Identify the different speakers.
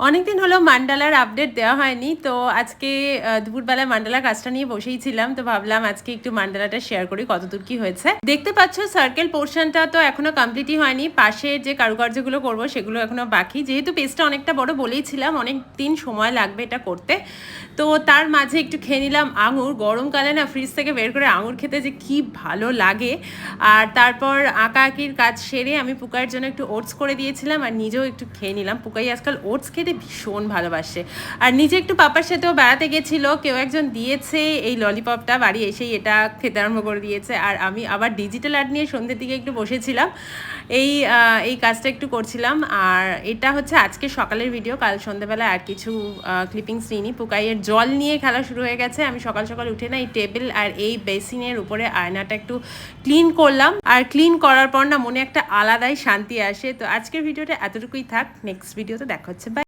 Speaker 1: অনেকদিন হলো মান্ডালার আপডেট দেওয়া হয়নি, তো আজকে দুপুরবেলায় মান্ডালার কাজটা নিয়ে বসেই ছিলাম, তো ভাবলাম আজকে একটু মান্ডালাটা শেয়ার করি কতদূর কি হয়েছে। দেখতে পাচ্ছ সার্কেল পোর্শনটা তো এখনো কমপ্লিটই হয়নি, পাশে যে কারুকার্যগুলো করবো সেগুলো এখনো বাকি। যেহেতু পেজটা অনেকটা বড় বলেইছিলাম অনেক দিন সময় লাগবে এটা করতে, তো তার মাঝে একটু খেয়ে নিলাম আঙুর। গরমকালে না ফ্রিজ থেকে বের করে আঙুর খেতে যে কি ভালো লাগে। আর তারপর আঁকা আঁকির কাজ সেরে আমি পুকাইয়ের জন্য একটু ওটস করে দিয়েছিলাম আর নিজেও একটু খেয়ে নিলাম। পুকাই আজকাল ওটস খেতে ভীষণ ভালোবাসে। আর নিজে একটু পাপার সাথেও বেড়াতে গেছিলো, কেউ একজন দিয়েছে এই ললিপপটা, বাড়ি এসেই এটা খেতে আরম্ভ করে দিয়েছে। আর আমি আবার ডিজিটাল আর্ট নিয়ে সন্ধ্যের দিকে একটু বসেছিলাম, এই কাজটা একটু করছিলাম। আর এটা হচ্ছে আজকে সকালের ভিডিও, কাল সন্ধ্যেবেলা আর কিছু ক্লিপিংস নিইনি। পুকাইয়ের জল নিয়ে খেলা শুরু হয়ে গেছে। আমি সকাল সকাল উঠে না এই টেবিল আর এই বেসিনের উপরে আয়নাটা একটু ক্লিন করলাম, আর ক্লিন করার পর না মনে একটা আলাদাই শান্তি আসে। তো আজকের ভিডিওটা এতটুকুই থাক, নেক্সট ভিডিওতে দেখা হচ্ছে। বাই।